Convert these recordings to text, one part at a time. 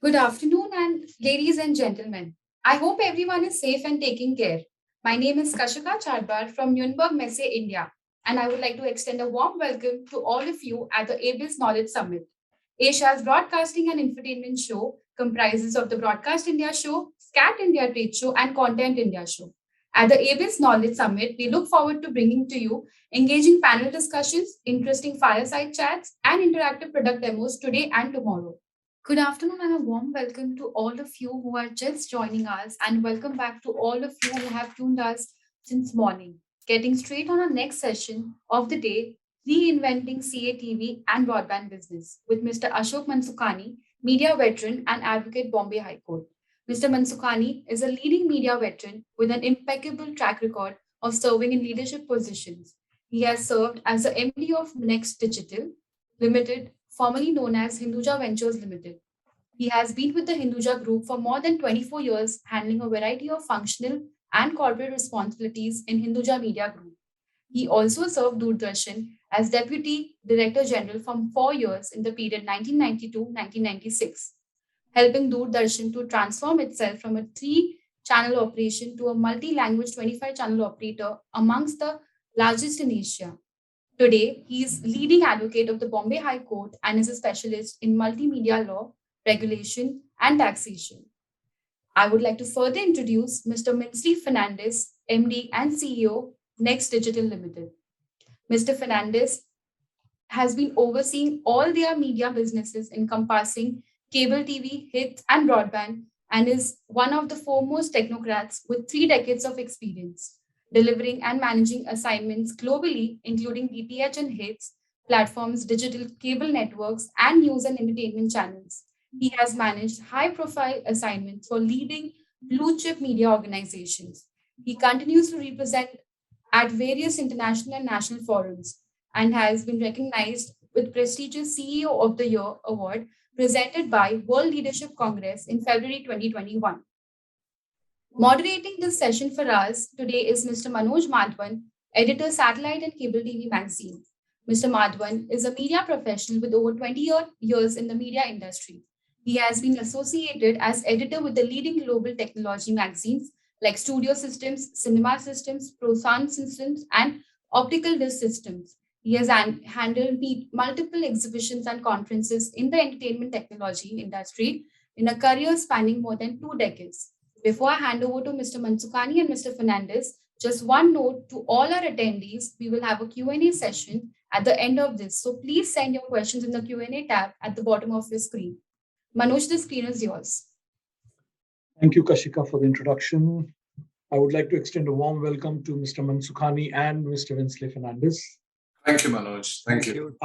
Good afternoon, and ladies and gentlemen. I hope everyone is safe and taking care. My name is Kashika Chadbar from Nuremberg, Messe, India, and I would like to extend a warm welcome to all of you at the A.B.I.S Knowledge Summit. Asia's broadcasting and infotainment show comprises of the Broadcast India Show, SCAT India Trade Show, and Content India Show. At the A.B.I.S Knowledge Summit, we look forward to bringing to you engaging panel discussions, interesting fireside chats, and interactive product demos today and tomorrow. Good afternoon and a warm welcome to all of you who are just joining us, and welcome back to all of you who have tuned us since morning. Getting straight on our next session of the day, Reinventing CATV and Broadband Business with Mr. Ashok Mansukhani, media veteran and advocate Bombay High Court. Mr. Mansukhani is a leading media veteran with an impeccable track record of serving in leadership positions. He has served as the MD of NXTDIGITAL Limited, formerly known as Hinduja Ventures Limited. He has been with the Hinduja Group for more than 24 years, handling a variety of functional and corporate responsibilities in Hinduja Media Group. He also served Doordarshan as Deputy Director General for 4 years in the period 1992-1996, helping Doordarshan to transform itself from a three-channel operation to a multi-language 25-channel operator amongst the largest in Asia. Today, he is leading advocate of the Bombay High Court and is a specialist in multimedia law, regulation, and taxation. I would like to further introduce Mr. Vynsley Fernandez, MD and CEO, Next Digital Limited. Mr. Fernandez has been overseeing all their media businesses encompassing cable TV, hits, and broadband, and is one of the foremost technocrats with 3 decades of experience, delivering and managing assignments globally, including DTH and hits, platforms, digital cable networks, and news and entertainment channels. He has managed high profile assignments for leading blue chip media organizations. He continues to represent at various international and national forums and has been recognized with prestigious CEO of the Year award presented by World Leadership Congress in February 2021. Moderating this session for us today is Mr. Manoj Madhwan, editor, Satellite and Cable TV magazine. Mr. Madhwan is a media professional with over 20 years in the media industry. He has been associated as editor with the leading global technology magazines like Studio Systems, Cinema Systems, Pro Sound Systems, and Optical Disc Systems. He has handled multiple exhibitions and conferences in the entertainment technology industry in a career spanning more than 2 decades. Before I hand over to Mr. Mansukhani and Mr. Fernandez, just one note to all our attendees, we will have a Q&A session at the end of this. So please send your questions in the Q&A tab at the bottom of your screen. Manoj, the screen is yours. Thank you, Kashika, for the introduction. I would like to extend a warm welcome to Mr. Mansukhani and Mr. Vynsley Fernandez. Thank you, Manoj. Thank you.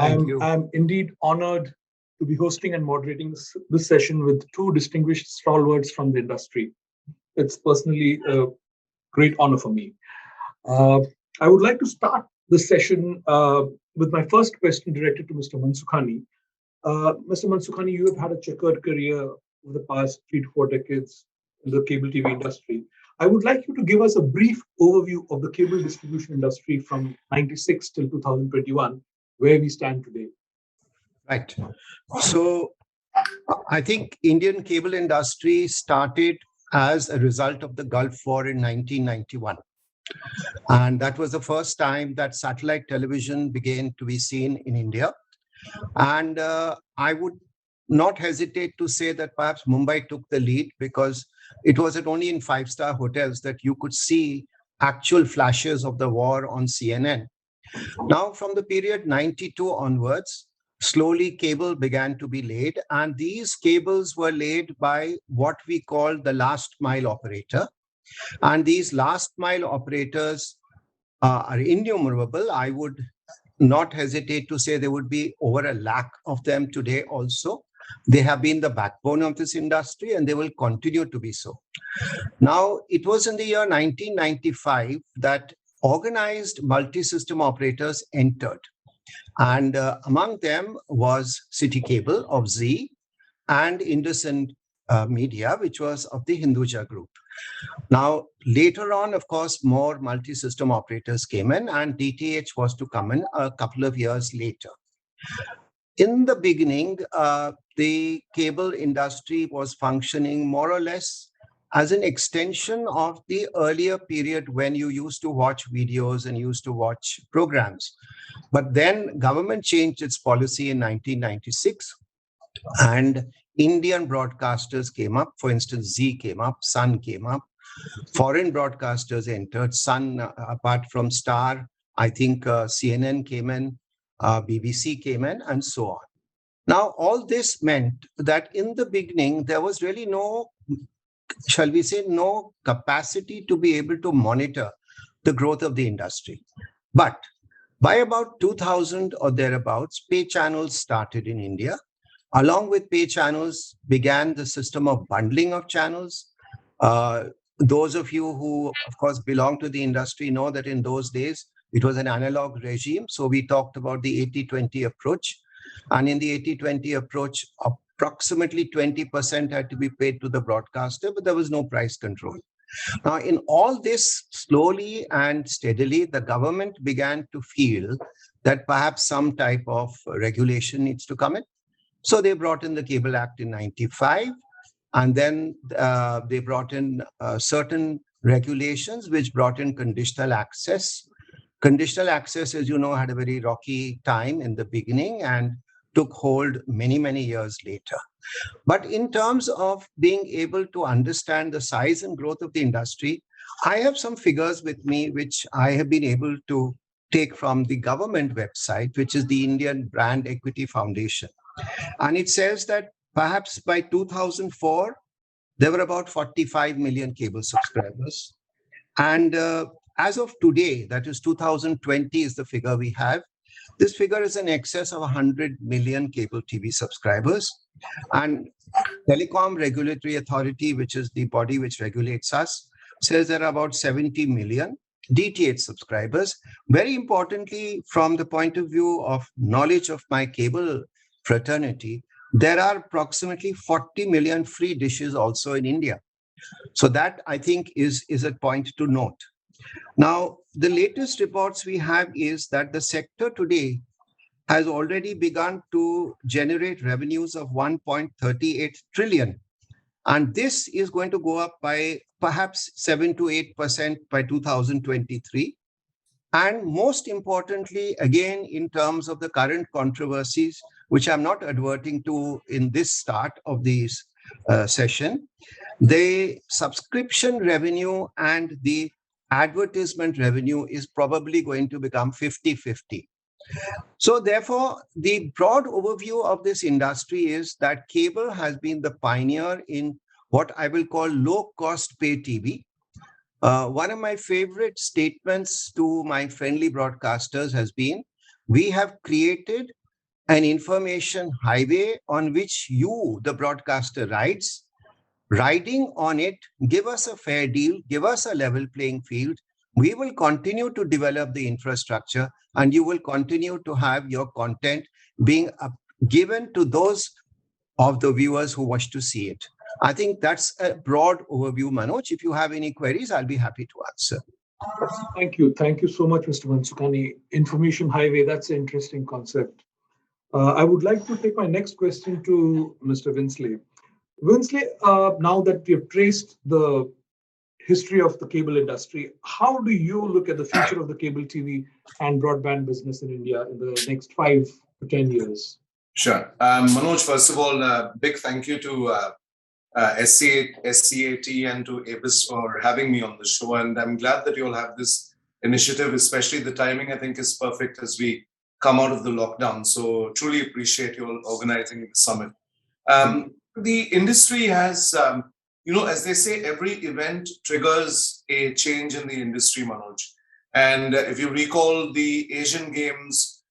I'm indeed honored to be hosting and moderating this session with two distinguished stalwarts from the industry. It's personally a great honor for me. I would like to start this session with my first question directed to Mr. Mansukhani. Mr. Mansukhani, you have had a checkered career over the past 3 to 4 decades in the cable TV industry. I would like you to give us a brief overview of the cable distribution industry from 96 till 2021, where we stand today. Right. So I think Indian cable industry started as a result of the Gulf War in 1991. And that was the first time that satellite television began to be seen in India. And I would not hesitate to say that perhaps Mumbai took the lead, because it wasn't only in five-star hotels that you could see actual flashes of the war on CNN. Now, from the period 92 onwards, slowly cable began to be laid, and these cables were laid by what we call the last mile operator. And these last mile operators are innumerable. I would not hesitate to say there would be over a lakh of them today also. They have been the backbone of this industry, and they will continue to be so. Now, it was in the year 1995 that organized multi-system operators entered. And among them was City Cable of Z and InduSend Media, which was of the Hinduja Group. Now, later on, of course, more multi-system operators came in, and DTH was to come in a couple of years later. in the beginning, the cable industry was functioning more or less as an extension of the earlier period when you used to watch videos and used to watch programs. But then government changed its policy in 1996, and Indian broadcasters came up. For instance, Z came up, Sun came up. Foreign broadcasters entered. Sun, apart from Star, I think CNN came in, BBC came in, and so on. Now, all this meant that in the beginning, there was really no, shall we say, no capacity to be able to monitor the growth of the industry. But by about 2000 or thereabouts, pay channels started in India. Along with pay channels began the system of bundling of channels. Those of you who, of course, belong to the industry know that in those days, it was an analog regime. So we talked about the 80-20 approach. And in the 80-20 approach, approximately 20% had to be paid to the broadcaster, but there was no price control. Now, in all this, slowly and steadily, the government began to feel that perhaps some type of regulation needs to come in. So they brought in the Cable Act in 95, and then they brought in certain regulations which brought in conditional access. Conditional access, as you know, had a very rocky time in the beginning and took hold many, many years later. But in terms of being able to understand the size and growth of the industry, I have some figures with me which I have been able to take from the government website, which is the Indian Brand Equity Foundation. And it says that perhaps by 2004, there were about 45 million cable subscribers. And as of today, that is 2020 is the figure we have. This figure is in excess of 100 million cable TV subscribers. And Telecom Regulatory Authority, which is the body which regulates us, says there are about 70 million DTH subscribers. Very importantly, from the point of view of knowledge of my cable fraternity, there are approximately 40 million free dishes also in India. So that, I think, is a point to note. Now, the latest reports we have is that the sector today has already begun to generate revenues of 1.38 trillion. And this is going to go up by perhaps 7 to 8% by 2023. And most importantly, again, in terms of the current controversies, which I'm not adverting to in this start of this session, the subscription revenue and the advertisement revenue is probably going to become 50-50. So therefore, the broad overview of this industry is that cable has been the pioneer in what I will call low-cost pay TV. One of my favorite statements to my friendly broadcasters has been, we have created an information highway on which you, the broadcaster, rides. Riding on it, give us a fair deal, give us a level playing field. We will continue to develop the infrastructure, and you will continue to have your content being given to those of the viewers who wish to see it. I think that's a broad overview, Manoj. If you have any queries, I'll be happy to answer. Thank you. Thank you so much, Mr. Mansukhani. Information highway, that's an interesting concept. I would like to take my next question to Mr. Vynsley. Vynsley, now that we have traced the history of the cable industry, how do you look at the future of the cable TV and broadband business in India in the next 5 to 10 years? Sure. Manoj, first of all, big thank you to SCAT and to A.B.I.S for having me on the show. And I'm glad that you all have this initiative, especially the timing, I think, is perfect as we come out of the lockdown. So truly appreciate you all organizing the summit. The industry has, as they say, every event triggers a change in the industry, Manoj. And if you recall, the Asian Games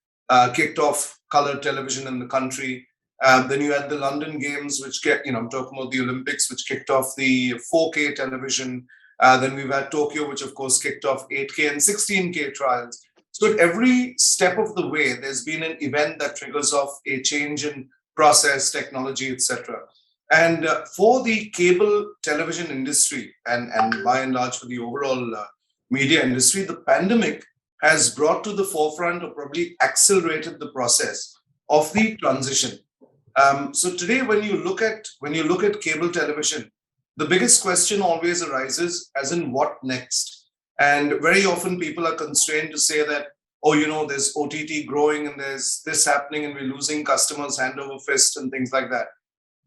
kicked off color television in the country. Then you had the London Games, which I'm talking about the Olympics, which kicked off the 4K television. Then we've had Tokyo, which of course kicked off 8K and 16K trials. So at every step of the way, there's been an event that triggers off a change in process, technology, etc. And for the cable television industry and by and large for the overall media industry, the pandemic has brought to the forefront or probably accelerated the process of the transition. So today, when you look at cable television, the biggest question always arises as in what next? And very often people are constrained to say that, oh, there's OTT growing and there's this happening and we're losing customers hand over fist and things like that.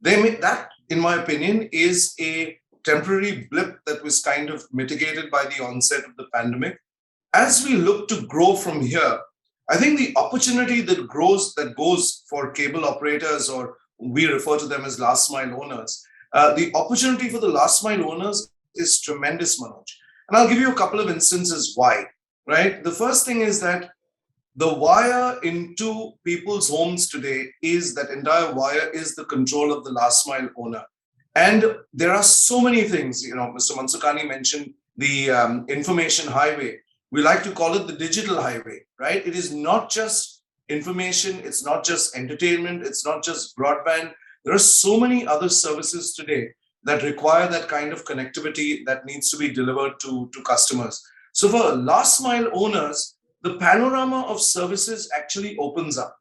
That, in my opinion, is a temporary blip that was kind of mitigated by the onset of the pandemic. As we look to grow from here, I think the opportunity that goes for cable operators, or we refer to them as last mile owners, the opportunity for the last mile owners is tremendous, Manoj. And I'll give you a couple of instances why, right? The first thing is that the wire into people's homes today that entire wire is the control of the last mile owner. And there are so many things, Mr. Mansukhani mentioned the information highway. We like to call it the digital highway, right? It is not just information, it's not just entertainment, it's not just broadband. There are so many other services today that require that kind of connectivity that needs to be delivered to customers. So for last mile owners, the panorama of services actually opens up.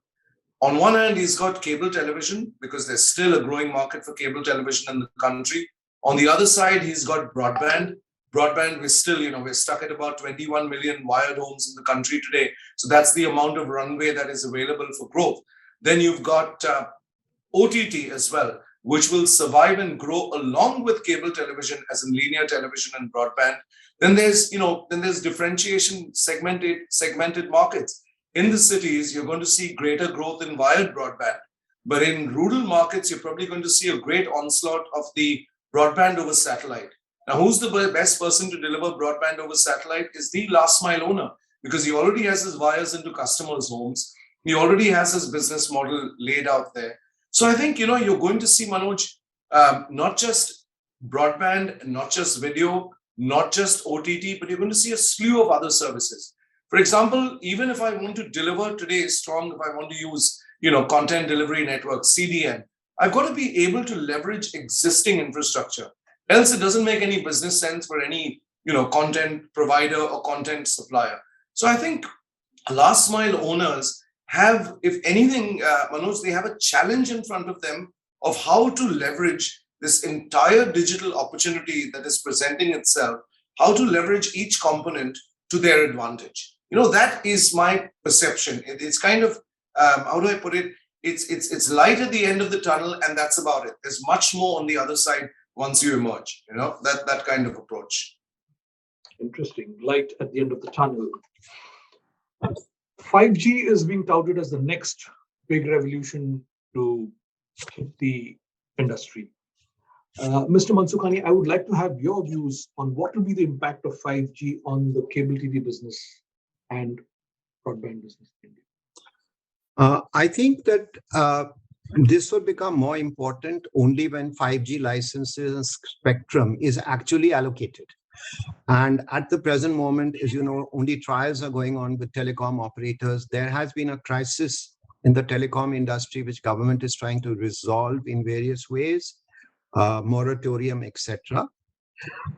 On one hand, he's got cable television, because there's still a growing market for cable television in the country. On the other side, he's got broadband. Broadband, we're stuck at about 21 million wired homes in the country today. So that's the amount of runway that is available for growth. Then you've got OTT as well, which will survive and grow along with cable television, as in linear television and broadband. Then there's differentiation, segmented markets. In the cities, you're going to see greater growth in wired broadband. But in rural markets, you're probably going to see a great onslaught of the broadband over satellite. Now, who's the best person to deliver broadband over satellite is the last mile owner, because he already has his wires into customers' homes. He already has his business model laid out there. So I think, you're going to see, Manoj, not just broadband, not just video, not just OTT, but you're going to see a slew of other services. For example, even if I want to deliver today if I want to use, content delivery network, CDN, I've got to be able to leverage existing infrastructure. Else it doesn't make any business sense for any, content provider or content supplier. So I think last mile owners have, if anything, Manoj, they have a challenge in front of them of how to leverage this entire digital opportunity that is presenting itself, how to leverage each component to their advantage. That is my perception. It's kind of, how do I put it? It's light at the end of the tunnel, and that's about it. There's much more on the other side once you emerge, that kind of approach. Interesting. Light at the end of the tunnel. 5G is being touted as the next big revolution to hit the industry. Mr. Mansukhani, I would like to have your views on what will be the impact of 5G on the cable TV business and broadband business in India. I think that this will become more important only when 5G licenses and spectrum is actually allocated. And at the present moment, as you know, only trials are going on with telecom operators. There has been a crisis in the telecom industry, which government is trying to resolve in various ways, moratorium, etc.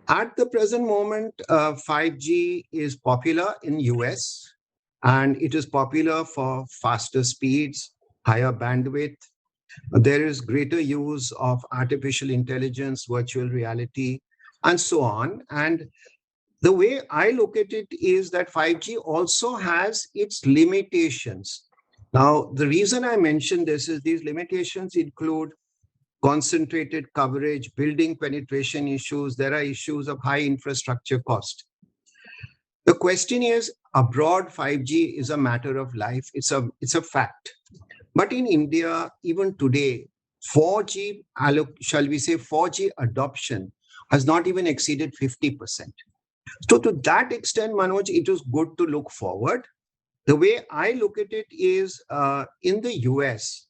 At the present moment, 5G is popular in US, and it is popular for faster speeds, higher bandwidth. There is greater use of artificial intelligence, virtual reality, and so on. And the way I look at it is that 5G also has its limitations. Now, the reason I mention this is these limitations include concentrated coverage, building penetration issues. There are issues of high infrastructure cost. The question is, abroad 5G is a matter of life. It's a fact. But in India, even today, 4G, shall we say 4G adoption has not even exceeded 50%. So to that extent, Manoj, it is good to look forward. The way I look at it is in the US,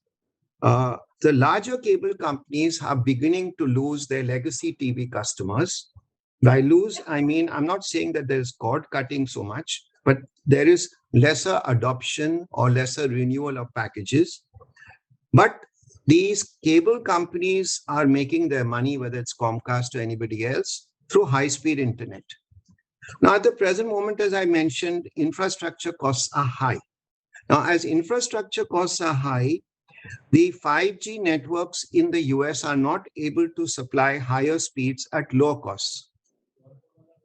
the larger cable companies are beginning to lose their legacy TV customers. By lose, I mean, I'm not saying that there's cord cutting so much, but there is lesser adoption or lesser renewal of packages. But these cable companies are making their money, whether it's Comcast or anybody else, through high-speed internet. Now, at the present moment, as I mentioned, infrastructure costs are high. Now, as infrastructure costs are high, the 5G networks in the US are not able to supply higher speeds at lower costs.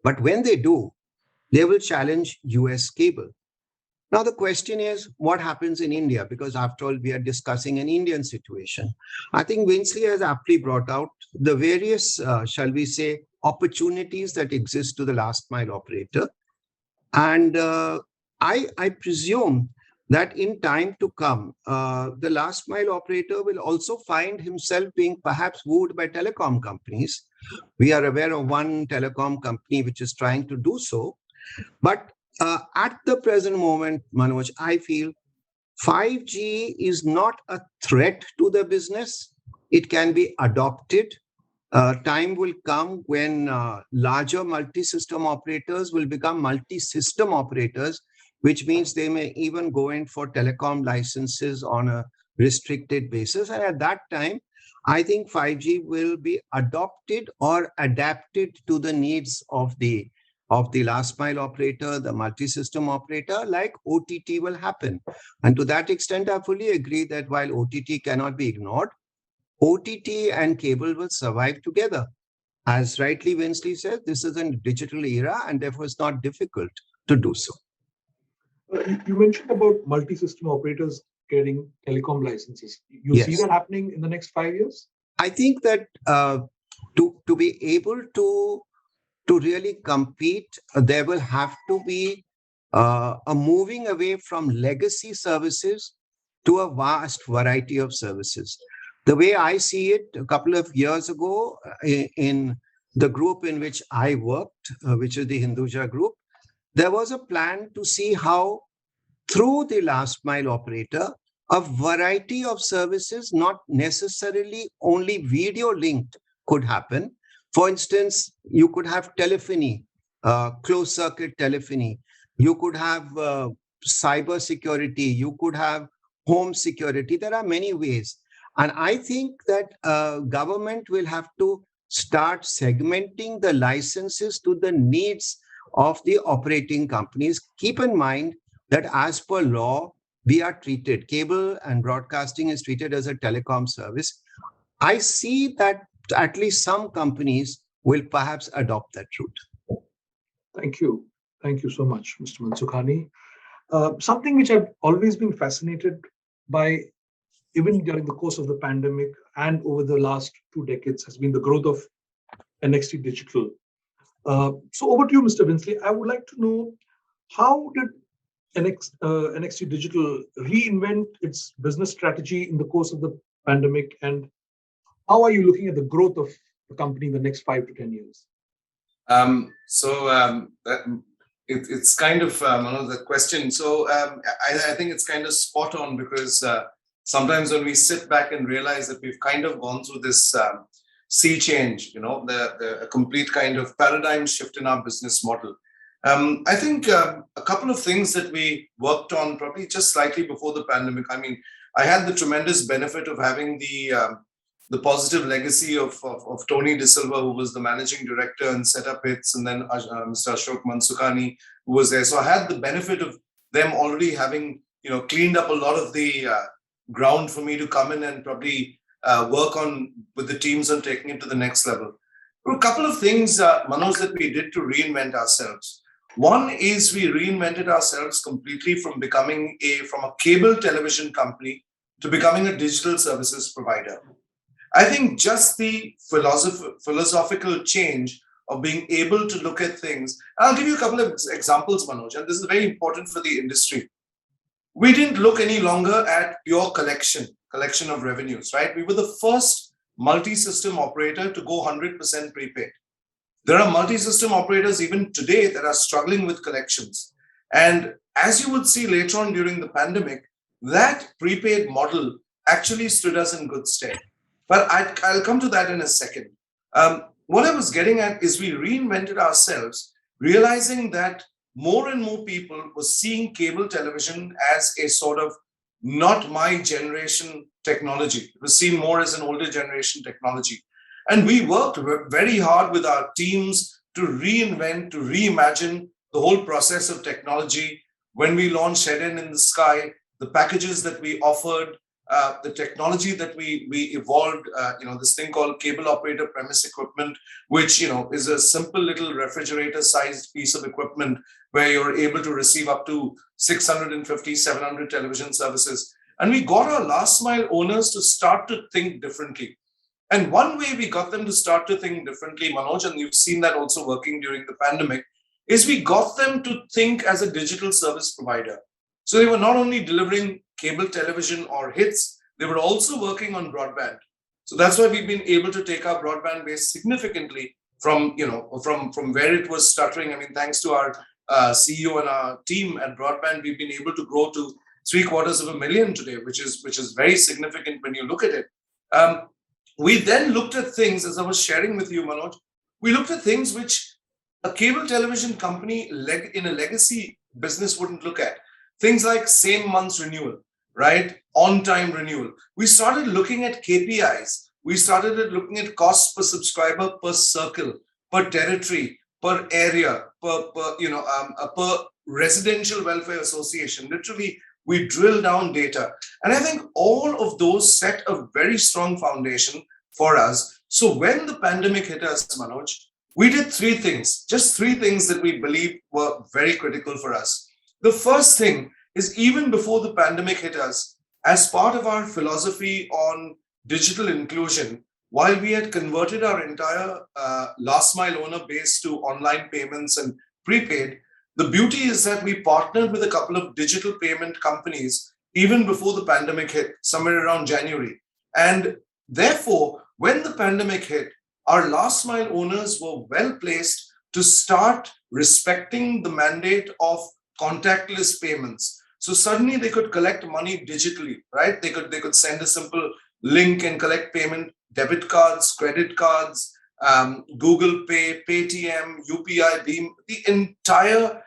But when they do, they will challenge US cable. Now, the question is what happens in India? Because after all, we are discussing an Indian situation. I think Vynsley has aptly brought out the various, shall we say, opportunities that exist to the last mile operator. And I presume that in time to come, the last mile operator will also find himself being perhaps wooed by telecom companies. We are aware of one telecom company which is trying to do so. But at the present moment, Manoj, I feel 5G is not a threat to the business. It can be adopted. Time will come when larger multi-system operators will become multi-system operators, which means they may even go in for telecom licenses on a restricted basis. And at that time, I think 5G will be adopted or adapted to the needs of the last mile operator, the multi-system operator, like OTT will happen. And to that extent, I fully agree that while OTT cannot be ignored, OTT and cable will survive together. As rightly Vynsley said, this is a digital era and therefore it's not difficult to do so. You mentioned about multi-system operators getting telecom licenses. You see that happening in the next 5 years? I think that to be able to really compete, there will have to be a moving away from legacy services to a vast variety of services. The way I see it, a couple of years ago, in the group in which I worked, which is the Hinduja group, there was a plan to see how, through the last mile operator, a variety of services, not necessarily only video linked, could happen. For instance, you could have telephony, closed circuit telephony. You could have cyber security. You could have home security. There are many ways. And I think that government will have to start segmenting the licenses to the needs of the operating companies. Keep in mind that as per law, we are treated, cable and broadcasting is treated as a telecom service. I see that at least some companies will perhaps adopt that route. Thank you. Thank you so much, Mr. Mansukhani. Something which I've always been fascinated by, even during the course of the pandemic and over the last 2 decades, has been the growth of NXTDIGITAL. So over to you, Mr. Vynsley. I would like to know, how did NXTDIGITAL reinvent its business strategy in the course of the pandemic, and how are you looking at the growth of the company in the next 5 to 10 years? It's kind of the question. So I think it's kind of spot on, because sometimes when we sit back and realize that we've kind of gone through this sea change, the complete kind of paradigm shift in our business model. I think a couple of things that we worked on probably just slightly before the pandemic. I mean, I had the tremendous benefit of having the positive legacy of Tony De Silva, who was the managing director and set up Iptv, and then Mr. Ashok Mansukhani, who was there. So I had the benefit of them already having, cleaned up a lot of the ground for me to come in and probably work on with the teams on taking it to the next level. There were a couple of things, Manoj, that we did to reinvent ourselves. One is we reinvented ourselves completely from becoming from a cable television company to becoming a digital services provider. I think just the philosophical change of being able to look at things. I'll give you a couple of examples, Manoj, and this is very important for the industry. We didn't look any longer at pure collection of revenues, right? We were the first multi-system operator to go 100% prepaid. There are multi-system operators even today that are struggling with collections. And as you would see later on during the pandemic, that prepaid model actually stood us in good stead. But I'll come to that in a second. What I was getting at is we reinvented ourselves, realizing that more and more people were seeing cable television as a sort of not my generation technology. It was seen more as an older generation technology. And we worked very hard with our teams to reinvent, to reimagine the whole process of technology. When we launched Head in the Sky, the packages that we offered, the technology that we evolved, this thing called cable operator premise equipment, which, is a simple little refrigerator-sized piece of equipment where you're able to receive up to 650, 700 television services. And we got our last mile owners to start to think differently. And one way we got them to start to think differently, Manoj, and you've seen that also working during the pandemic, is we got them to think as a digital service provider. So they were not only delivering cable television or hits, they were also working on broadband. So that's why we've been able to take our broadband base significantly from where it was stuttering. I mean, thanks to our CEO and our team at broadband, we've been able to grow to 750,000 today, which is very significant when you look at it. We then looked at things, as I was sharing with you, Manoj, we looked at things which a cable television company in a legacy business wouldn't look at. Things like same month's renewal, right? On-time renewal. We started looking at KPIs. We started looking at cost per subscriber, per circle, per territory, per area, per residential welfare association. Literally, we drill down data. And I think all of those set a very strong foundation for us. So when the pandemic hit us, Manoj, we did three things, just three things that we believe were very critical for us. The first thing is, even before the pandemic hit us, as part of our philosophy on digital inclusion, while we had converted our entire last mile owner base to online payments and prepaid, the beauty is that we partnered with a couple of digital payment companies even before the pandemic hit, somewhere around January. And therefore, when the pandemic hit, our last mile owners were well placed to start respecting the mandate of contactless payments. So suddenly they could collect money digitally, right? They could send a simple link and collect payment, debit cards, credit cards, Google Pay, Paytm, UPI, Beam, the entire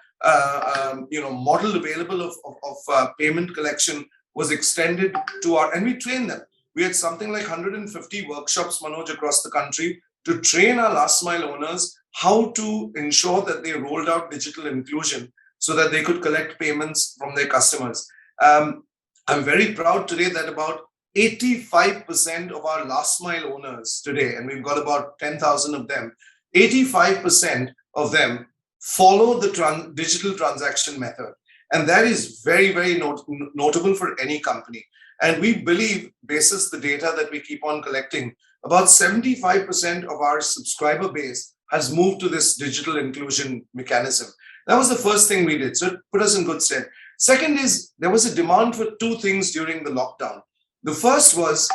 model available of payment collection was extended to and we trained them. We had something like 150 workshops, Manoj, across the country to train our last mile owners how to ensure that they rolled out digital inclusion so that they could collect payments from their customers. I'm very proud today that about 85% of our last mile owners today, and we've got about 10,000 of them, 85% of them follow the digital transaction method. And that is very, very notable for any company. And we believe, basis the data that we keep on collecting, about 75% of our subscriber base has moved to this digital inclusion mechanism. That was the first thing we did. So it put us in good stead. Second is, there was a demand for two things during the lockdown. The first was,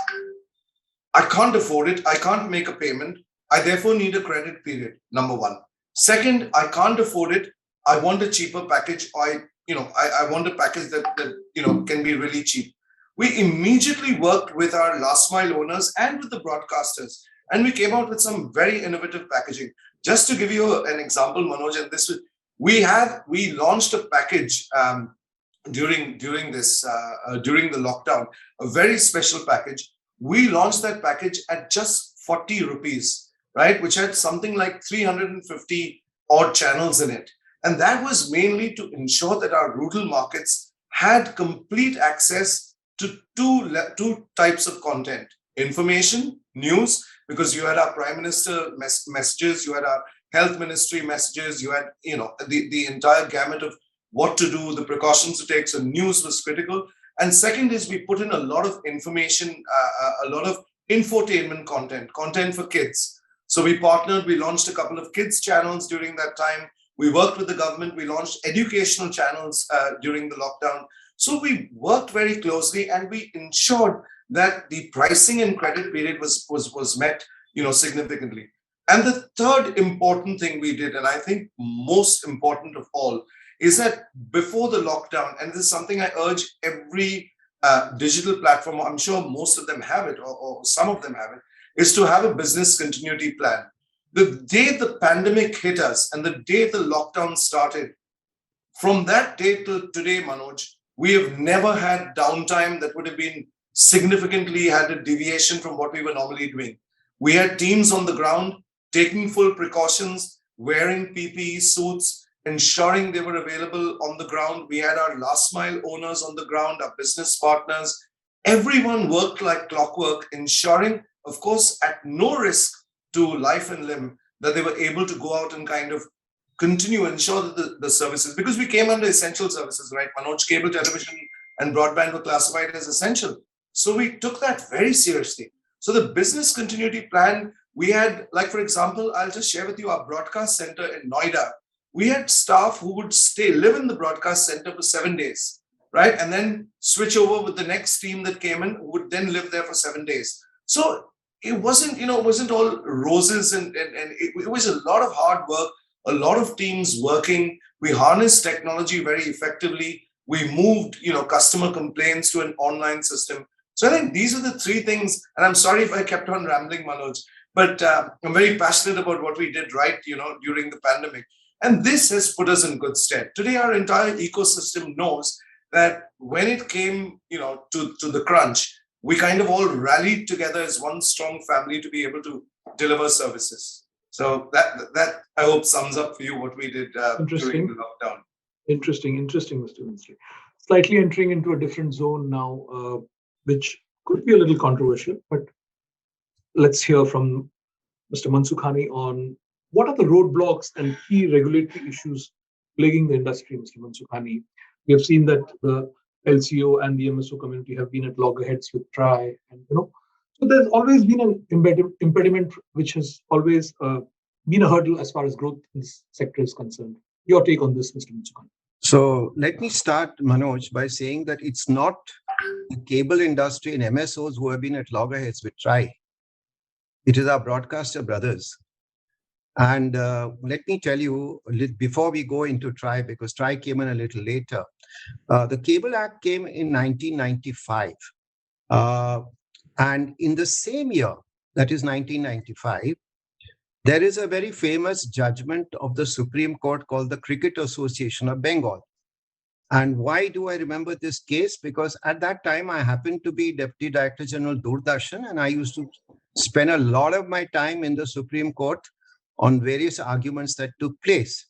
I can't afford it. I can't make a payment. I therefore need a credit period, number one. Second, I can't afford it. I want a cheaper package. I want a package that can be really cheap. We immediately worked with our last mile owners and with the broadcasters, and we came out with some very innovative packaging. Just to give you an example, Manoj, and this was, we launched a package during the lockdown, a very special package. We launched that package at just 40 rupees, right, which had something like 350 odd channels in it. And that was mainly to ensure that our rural markets had complete access to two types of content: information, news, because you had our Prime Minister messages, you had our Health Ministry messages, you had the entire gamut of what to do, the precautions to take. So news was critical. And second is, we put in a lot of information, a lot of infotainment content for kids. So we launched a couple of kids channels during that time. We worked with the government. We launched educational channels during the lockdown. So we worked very closely, and we ensured that the pricing and credit period was met, significantly. And the third important thing we did, and I think most important of all, is that before the lockdown, and this is something I urge every digital platform, I'm sure most of them have it, or some of them have it, is to have a business continuity plan. The day the pandemic hit us and the day the lockdown started, from that day till today, Manoj, we have never had downtime that would have been significantly had a deviation from what we were normally doing. We had teams on the ground taking full precautions, wearing PPE suits, ensuring they were available on the ground. We had our last mile owners on the ground, our business partners. Everyone worked like clockwork, ensuring, of course, at no risk to life and limb, that they were able to go out and kind of continue ensure that the services, because we came under essential services, right? Manoj, cable television and broadband were classified as essential. So we took that very seriously. So the business continuity plan, we had, like, for example, I'll just share with you our broadcast center in Noida. We had staff who would live in the broadcast center for 7 days, right? And then switch over with the next team that came in, who would then live there for 7 days. So it wasn't all roses, and it was a lot of hard work, a lot of teams working. We harnessed technology very effectively. We moved, customer complaints to an online system. So I think these are the three things, and I'm sorry if I kept on rambling, Manoj, but I'm very passionate about what we did right, during the pandemic. And this has put us in good stead. Today, our entire ecosystem knows that when it came, to the crunch, we kind of all rallied together as one strong family to be able to deliver services. So that I hope sums up for you what we did during the lockdown. Interesting, Mr. Vynsley. Slightly entering into a different zone now, which could be a little controversial, but let's hear from Mr. Mansukhani on what are the roadblocks and key regulatory issues plaguing the industry, Mr. Mansukhani. We have seen that the LCO and the MSO community have been at loggerheads with TRAI, and so there's always been an impediment which has always been a hurdle as far as growth in this sector is concerned. Your take on this, Mr. Mansukhani? So let me start, Manoj, by saying that it's not the cable industry and MSOs who have been at loggerheads with TRAI. It is our broadcaster brothers. And let me tell you, before we go into TRAI, because TRAI came in a little later, the Cable Act came in 1995. And in the same year, that is 1995, there is a very famous judgment of the Supreme Court called the Cricket Association of Bengal. And why do I remember this case? Because at that time, I happened to be Deputy Director General Doordarshan, and I used to spend a lot of my time in the Supreme Court on various arguments that took place.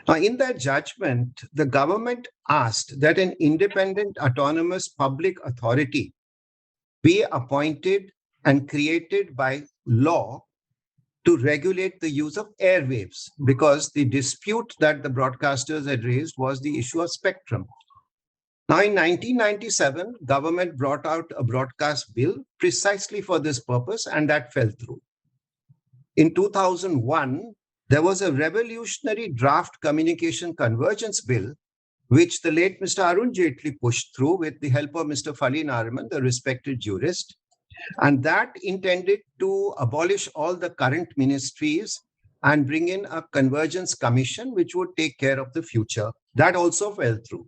Now, in that judgment, the government asked that an independent, autonomous public authority be appointed and created by law to regulate the use of airwaves, because the dispute that the broadcasters had raised was the issue of spectrum. Now, in 1997, government brought out a broadcast bill precisely for this purpose, and that fell through. In 2001, there was a revolutionary draft communication convergence bill, which the late Mr. Arun Jaitley pushed through with the help of Mr. Fali Nariman, the respected jurist. And that intended to abolish all the current ministries and bring in a convergence commission, which would take care of the future. That also fell through.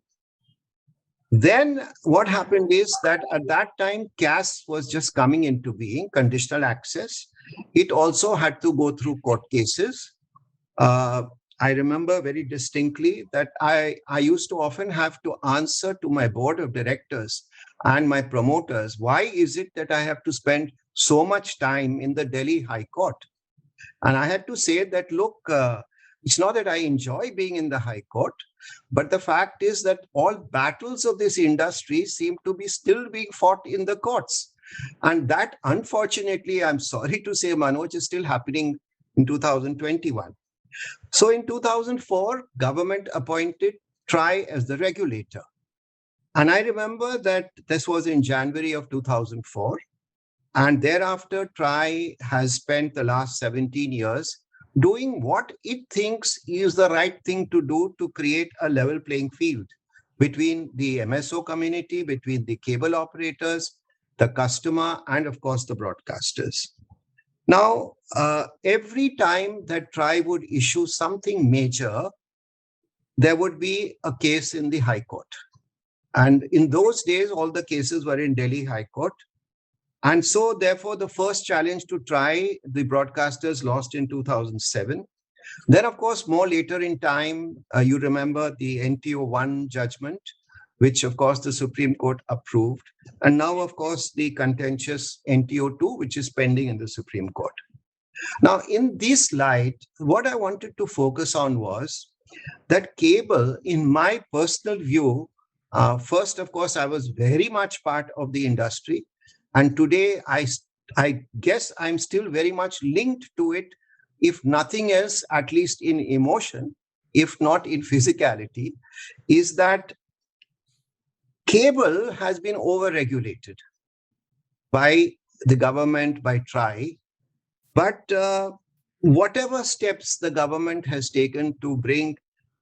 Then what happened is that at that time, CAS was just coming into being, conditional access. It also had to go through court cases. I remember very distinctly that I used to often have to answer to my board of directors and my promoters, why is it that I have to spend so much time in the Delhi High Court? And I had to say that, look, it's not that I enjoy being in the High Court, but the fact is that all battles of this industry seem to be still being fought in the courts. And that, unfortunately, I'm sorry to say, Manoj, is still happening in 2021. So in 2004, government appointed TRAI as the regulator. And I remember that this was in January of 2004. And thereafter, TRAI has spent the last 17 years doing what it thinks is the right thing to do to create a level playing field between the MSO community, between the cable operators, the customer, and of course, the broadcasters. Now, every time that TRAI would issue something major, there would be a case in the High Court. And in those days, all the cases were in Delhi High Court. And so, therefore, the first challenge to TRAI, the broadcasters lost in 2007. Then, of course, more later in time, you remember the NTO 1 judgment, which, of course, the Supreme Court approved. And now, of course, the contentious NTO 2, which is pending in the Supreme Court. Now, in this light, what I wanted to focus on was that cable, in my personal view, first, of course, I was very much part of the industry. And today, I guess I'm still very much linked to it, if nothing else, at least in emotion, if not in physicality, is that cable has been over-regulated by the government, by TRAI. But whatever steps the government has taken to bring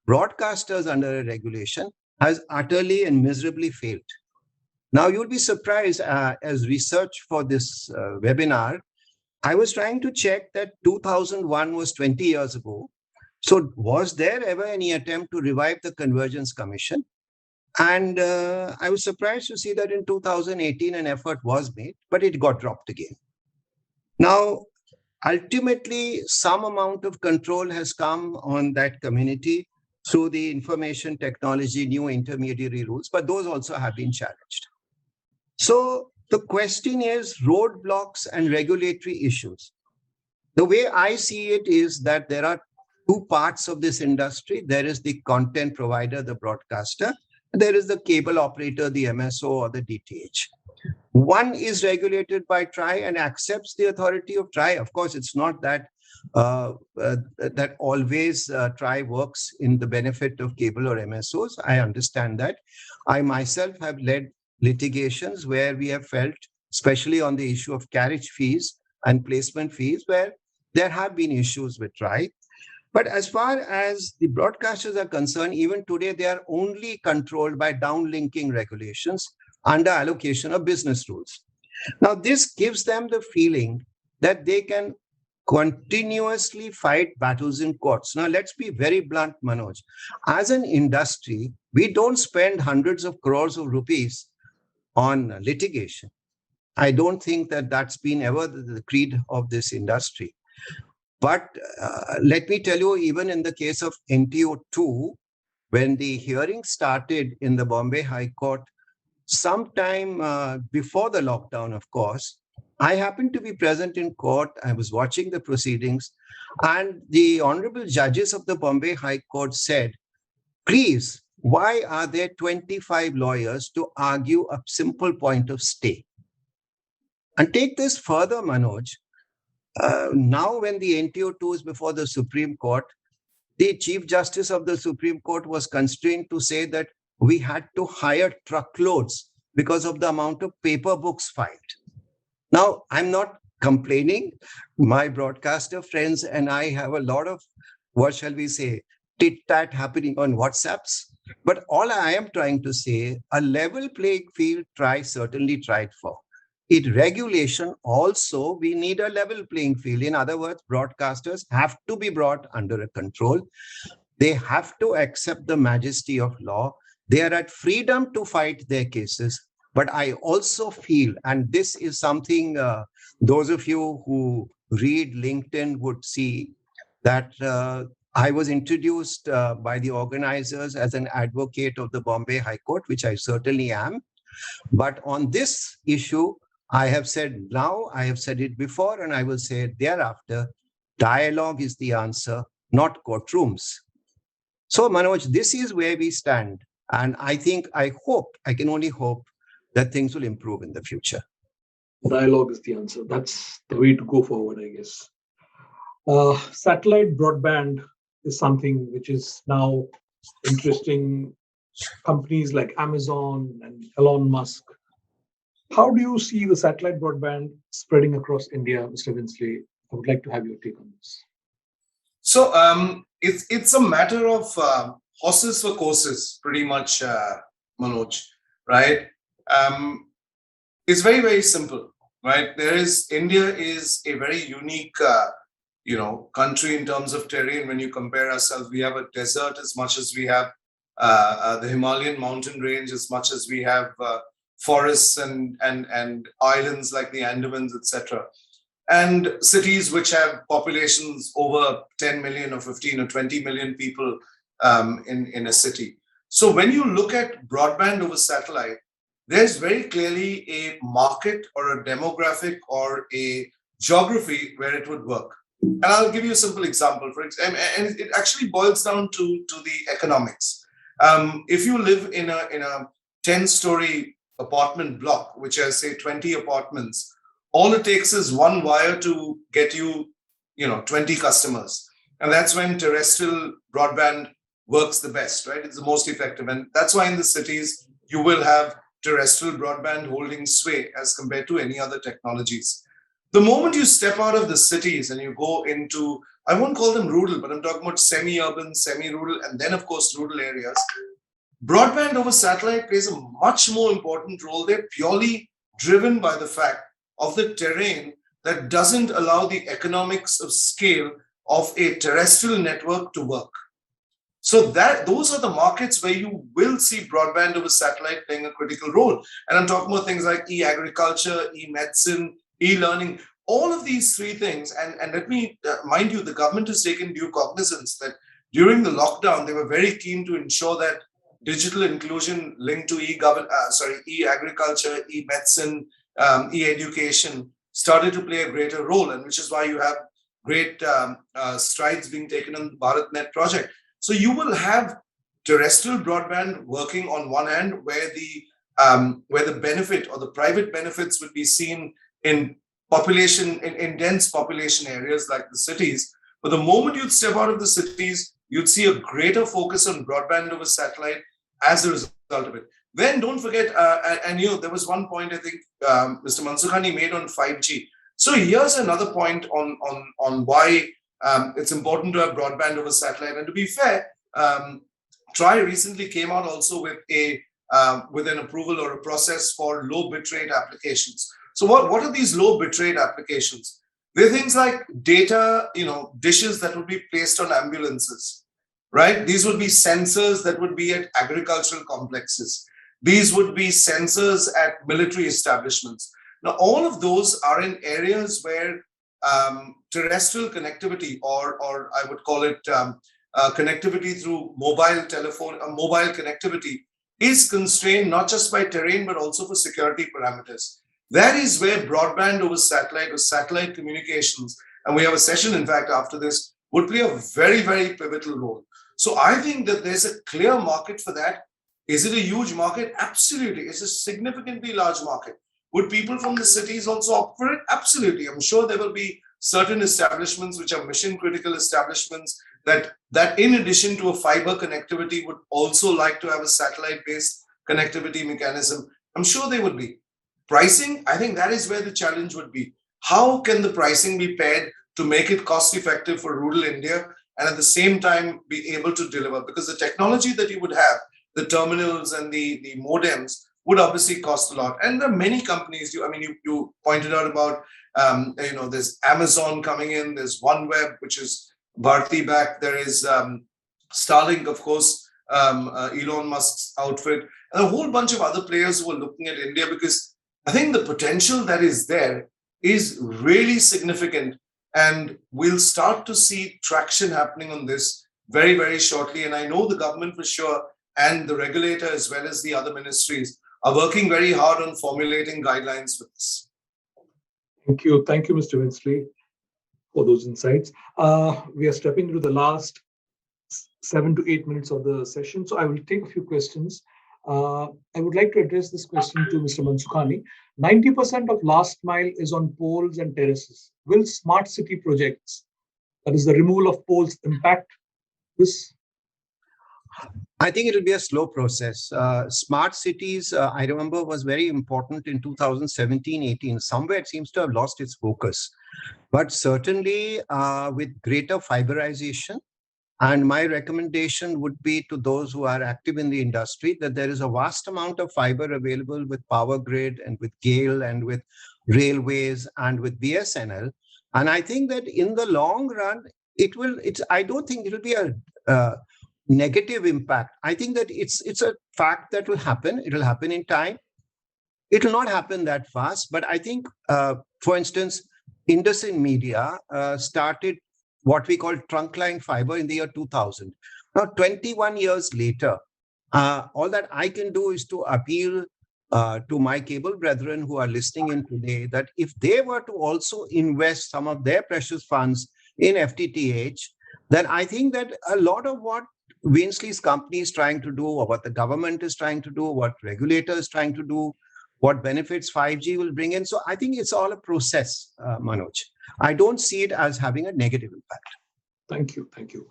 broadcasters under a regulation has utterly and miserably failed. Now, you'll be surprised, as research for this webinar, I was trying to check that 2001 was 20 years ago. So was there ever any attempt to revive the Convergence Commission? And I was surprised to see that in 2018 an effort was made, but it got dropped again. Now, ultimately, some amount of control has come on that community through the information technology, new intermediary rules, but those also have been challenged. So the question is roadblocks and regulatory issues. The way I see it is that there are two parts of this industry. There is the content provider, the broadcaster. There is the cable operator, the MSO or the DTH. One is regulated by TRAI and accepts the authority of TRAI. Of course, it's not that that always TRAI works in the benefit of cable or MSOs. I understand that. I myself have led litigations where we have felt, especially on the issue of carriage fees and placement fees, where there have been issues with TRAI. But as far as the broadcasters are concerned, even today, they are only controlled by downlinking regulations under allocation of business rules. Now, this gives them the feeling that they can continuously fight battles in courts. Now, let's be very blunt, Manoj. As an industry, we don't spend hundreds of crores of rupees on litigation. I don't think that that's been ever the creed of this industry. But let me tell you, even in the case of NTO2, when the hearing started in the Bombay High Court, sometime before the lockdown, of course, I happened to be present in court. I was watching the proceedings, and the honorable judges of the Bombay High Court said, please, why are there 25 lawyers to argue a simple point of stay? And take this further, Manoj. Now, when the NTO2 is before the Supreme Court, the Chief Justice of the Supreme Court was constrained to say that we had to hire truckloads because of the amount of paper books filed. Now, I'm not complaining. My broadcaster friends and I have a lot of, what shall we say, tit-tat happening on WhatsApps. But all I am trying to say, a level playing field certainly tried for. In regulation also, we need a level playing field. In other words, broadcasters have to be brought under a control. They have to accept the majesty of law. They are at freedom to fight their cases. But I also feel, and this is something those of you who read LinkedIn would see, that I was introduced by the organizers as an advocate of the Bombay High Court, which I certainly am. But on this issue, I have said now, I have said it before, and I will say it thereafter, dialogue is the answer, not courtrooms. So, Manoj, this is where we stand. And I can only hope that things will improve in the future. Dialogue is the answer. That's the way to go forward, I guess. Satellite broadband is something which is now interesting companies like Amazon and Elon Musk. How do you see the satellite broadband spreading across India, Mr. Vynsley? I would like to have your take on this. So it's a matter of horses for courses, pretty much, Manoj, right? It's very, very simple, right? India is a very unique, country in terms of terrain. When you compare ourselves, we have a desert as much as we have the Himalayan mountain range, as much as we have forests and islands like the Andamans, etc. And cities which have populations over 10 million or 15 or 20 million people in a city. So when you look at broadband over satellite, there's very clearly a market or a demographic or a geography where it would work. And I'll give you a simple example. For example, and it actually boils down to the economics. If you live in a 10-story apartment block, which has say 20 apartments, all it takes is one wire to get you, 20 customers. And that's when terrestrial broadband works the best, right? It's the most effective. And that's why in the cities, you will have terrestrial broadband holding sway as compared to any other technologies. The moment you step out of the cities and you go into, I won't call them rural, but I'm talking about semi-urban, semi-rural, and then of course rural areas, broadband over satellite plays a much more important role there, purely driven by the fact of the terrain that doesn't allow the economics of scale of a terrestrial network to work. So those are the markets where you will see broadband over satellite playing a critical role. And I'm talking about things like e-agriculture, e-medicine, e-learning, all of these three things. And let me mind you, the government has taken due cognizance that during the lockdown, they were very keen to ensure that digital inclusion linked to e-agriculture, e-medicine, e-education started to play a greater role, and which is why you have great strides being taken on the BharatNet project. So you will have terrestrial broadband working on one hand, where the benefit or the private benefits would be seen in population, in dense population areas like the cities. But the moment you'd step out of the cities, you'd see a greater focus on broadband over satellite as a result of it. Then don't forget, there was one point I think Mr. Mansukhani made on 5G. So here's another point on why it's important to have broadband over satellite. And to be fair, TRAI recently came out also with an approval or a process for low bitrate applications. So what are these low bitrate applications? They're things like data, dishes that would be placed on ambulances, right? These would be sensors that would be at agricultural complexes. These would be sensors at military establishments. Now, all of those are in areas where terrestrial connectivity, or I would call it connectivity through mobile telephone, mobile connectivity, is constrained not just by terrain, but also for security parameters. That is where broadband over satellite or satellite communications, and we have a session, in fact, after this, would play a very, very pivotal role. So I think that there's a clear market for that. Is it a huge market? Absolutely. It's a significantly large market. Would people from the cities also opt for it? Absolutely. I'm sure there will be certain establishments which are mission critical establishments that in addition to a fiber connectivity would also like to have a satellite based connectivity mechanism. I'm sure they would be. Pricing, I think that is where the challenge would be. How can the pricing be paired to make it cost effective for rural India and at the same time be able to deliver? Because the technology that you would have, the terminals and the modems, would obviously cost a lot. And there are many companies, you pointed out about, there's Amazon coming in, there's OneWeb, which is Bharti backed, there is Starlink, of course, Elon Musk's outfit, and a whole bunch of other players who are looking at India, because I think the potential that is there is really significant. And we'll start to see traction happening on this very, very shortly. And I know the government for sure, and the regulator as well as the other ministries are working very hard on formulating guidelines for this. Thank you, Mr. Vynsley, for those insights. We are stepping into the last 7 to 8 minutes of the session, so I will take a few questions. I would like to address this question to Mr. Mansukhani. 90% of last mile is on poles and terraces. Will smart city projects, that is the removal of poles, impact this? I think it will be a slow process. Smart cities, I remember, was very important in 2017-18. Somewhere it seems to have lost its focus. But certainly with greater fiberization, and my recommendation would be to those who are active in the industry that there is a vast amount of fiber available with Power Grid and with GAIL and with railways and with BSNL. And I think that in the long run, I don't think it will be a negative impact. I think that it's a fact that will happen. It will happen in time. It will not happen that fast. But I think, for instance, Indus Media started what we call trunkline fiber in the year 2000. Now, 21 years later, all that I can do is to appeal to my cable brethren who are listening in today that if they were to also invest some of their precious funds in FTTH, then I think that a lot of what Vynsley's company is trying to do, or what the government is trying to do, what regulator is trying to do, what benefits 5G will bring in. So I think it's all a process, Manoj. I don't see it as having a negative impact. Thank you. Thank you.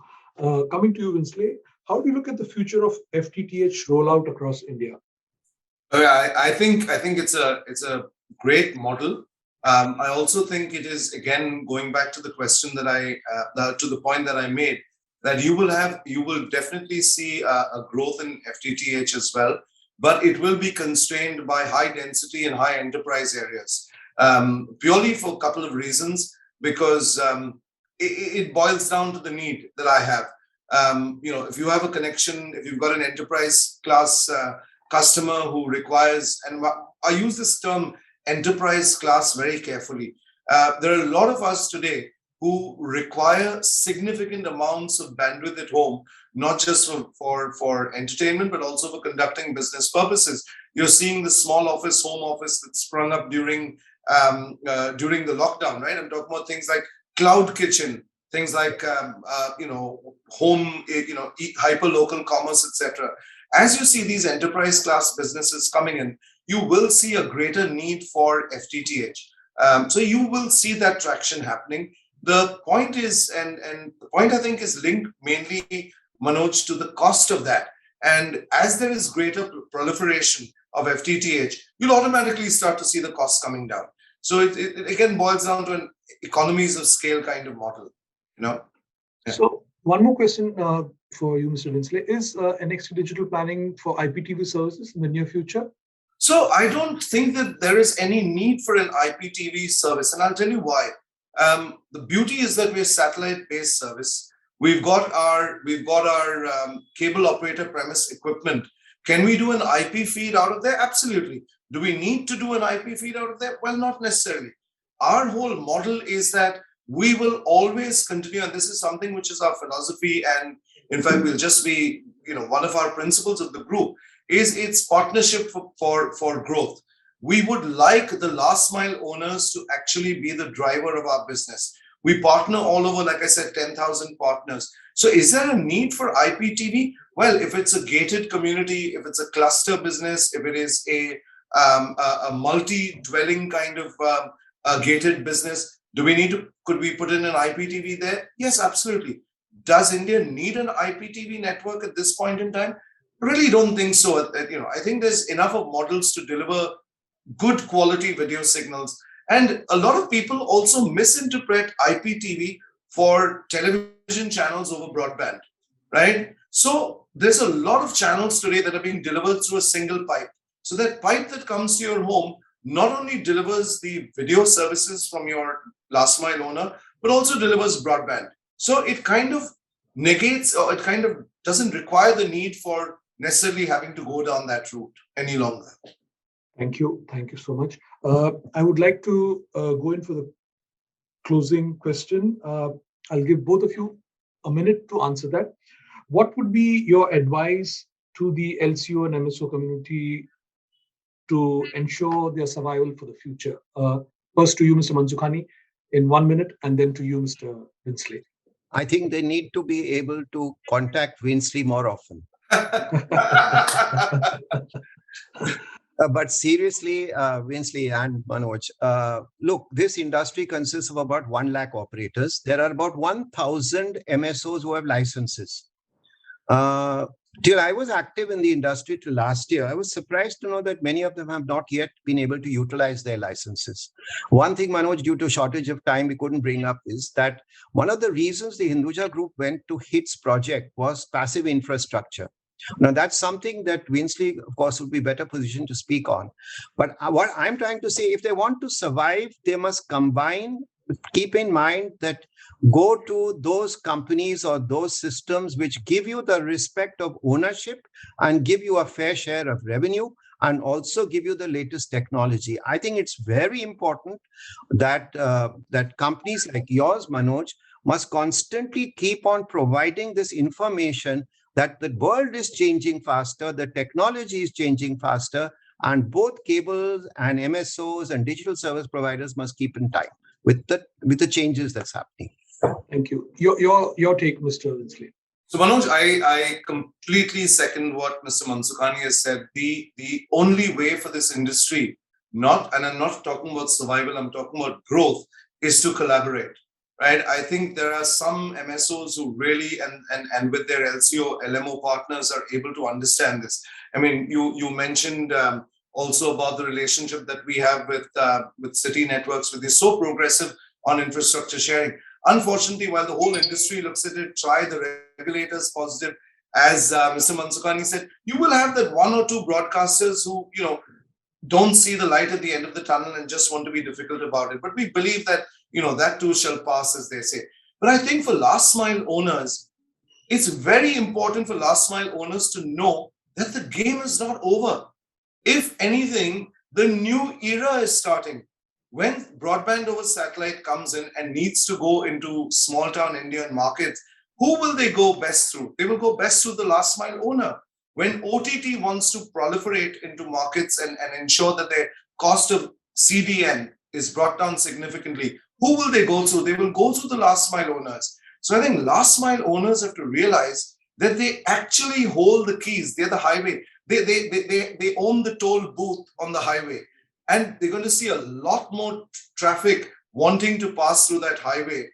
Coming to you, Vynsley, how do you look at the future of FTTH rollout across India? I think it's a great model. I also think it is, again, going back to the question that to the point that I made, that you will definitely see a growth in FTTH as well, but it will be constrained by high density and high enterprise areas, purely for a couple of reasons, because it boils down to the need that I have. If you have a connection, if you've got an enterprise class customer who requires, and I use this term enterprise class very carefully. There are a lot of us today who require significant amounts of bandwidth at home, not just for entertainment, but also for conducting business purposes. You're seeing the small office, home office that sprung up during the lockdown, right? I'm talking about things like cloud kitchen, things like home, hyper local commerce, etc. As you see these enterprise class businesses coming in, you will see a greater need for FTTH. So you will see that traction happening. The point is, and the point I think is linked mainly, Manoj, to the cost of that. And as there is greater proliferation of FTTH, you'll automatically start to see the costs coming down. So it again boils down to an economies of scale kind of model. Yeah. So one more question for you, Mr. Vynsley. Is NXTDIGITAL planning for IPTV services in the near future? So I don't think that there is any need for an IPTV service, and I'll tell you why. The beauty is that we're satellite-based service. We've got our cable operator premise equipment. Can we do an IP feed out of there? Absolutely. Do we need to do an IP feed out of there? Well, not necessarily. Our whole model is that we will always continue, and this is something which is our philosophy, and in fact will just be one of our principles of the group, is its partnership for growth. We would like the last mile owners to actually be the driver of our business. We partner all over, like I said, 10,000 partners. So is there a need for IPTV? Well, if it's a gated community, if it's a cluster business, if it is a multi-dwelling kind of gated business, could we put in an IPTV there? Yes, absolutely. Does India need an IPTV network at this point in time? Really don't think so. I think there's enough of models to deliver good quality video signals. And a lot of people also misinterpret IPTV for television channels over broadband, right? So there's a lot of channels today that are being delivered through a single pipe. So that pipe that comes to your home not only delivers the video services from your last mile owner, but also delivers broadband. So it kind of negates, or it kind of doesn't require the need for necessarily having to go down that route any longer. Thank you. Thank you so much. I would like to go in for the closing question. I'll give both of you a minute to answer that. What would be your advice to the LCO and MSO community to ensure their survival for the future? First to you, Mr. Mansukhani, in 1 minute, and then to you, Mr. Vynsley. I think they need to be able to contact Vynsley more often. But seriously, Vynsley and Manoj, look, this industry consists of about 1 lakh operators. There are about 1,000 MSOs who have licenses. Till I was active in the industry till last year, I was surprised to know that many of them have not yet been able to utilize their licenses. One thing, Manoj, due to shortage of time, we couldn't bring up is that one of the reasons the Hinduja Group went to HITS project was passive infrastructure. Now, that's something that Vynsley, of course, would be better positioned to speak on. But what I'm trying to say, if they want to survive, they must combine, keep in mind that go to those companies or those systems which give you the respect of ownership and give you a fair share of revenue and also give you the latest technology. I think it's very important that, that companies like yours, Manoj, must constantly keep on providing this information that the world is changing faster, the technology is changing faster, and both cables and MSOs and digital service providers must keep in time with the changes that's happening. Thank you. Your take, Mr. Vynsley. So Manoj, I completely second what Mr. Mansukhani has said. The only way for this industry, and I'm not talking about survival, I'm talking about growth, is to collaborate. Right? I think there are some MSOs who really and with their LCO, LMO partners are able to understand this. I mean, you mentioned also about the relationship that we have with city networks, which is so progressive on infrastructure sharing. Unfortunately, while the whole industry looks at it, try the regulators positive, as Mr. Mansukhani said, you will have that one or two broadcasters who, don't see the light at the end of the tunnel and just want to be difficult about it. But we believe that, that too shall pass, as they say. But I think for last mile owners, it's very important for last mile owners to know that the game is not over. If anything, the new era is starting. When broadband over satellite comes in and needs to go into small town Indian markets, who will they go best through? They will go best through the last mile owner. When OTT wants to proliferate into markets and ensure that their cost of CDN is brought down significantly, who will they go through? They will go through the last mile owners. So I think last mile owners have to realize that they actually hold the keys. They're the highway. They own the toll booth on the highway. And they're going to see a lot more traffic wanting to pass through that highway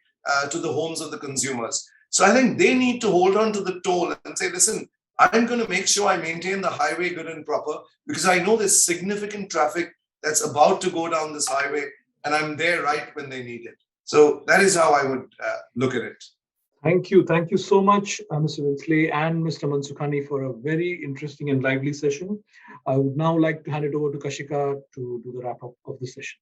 to the homes of the consumers. So I think they need to hold on to the toll and say, listen, I'm going to make sure I maintain the highway good and proper, because I know there's significant traffic that's about to go down this highway, and I'm there right when they need it. So that is how I would look at it. Thank you. Thank you so much, Mr. Vynsley and Mr. Mansukhani, for a very interesting and lively session. I would now like to hand it over to Kashika to do the wrap up of the session.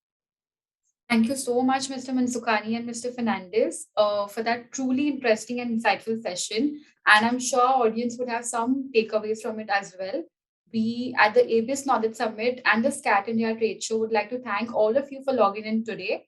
Thank you so much, Mr. Mansukhani and Mr. Fernandez, for that truly interesting and insightful session. And I'm sure our audience would have some takeaways from it as well. We at the A.B.I.S Knowledge Summit and the SCAT India Trade Show would like to thank all of you for logging in today.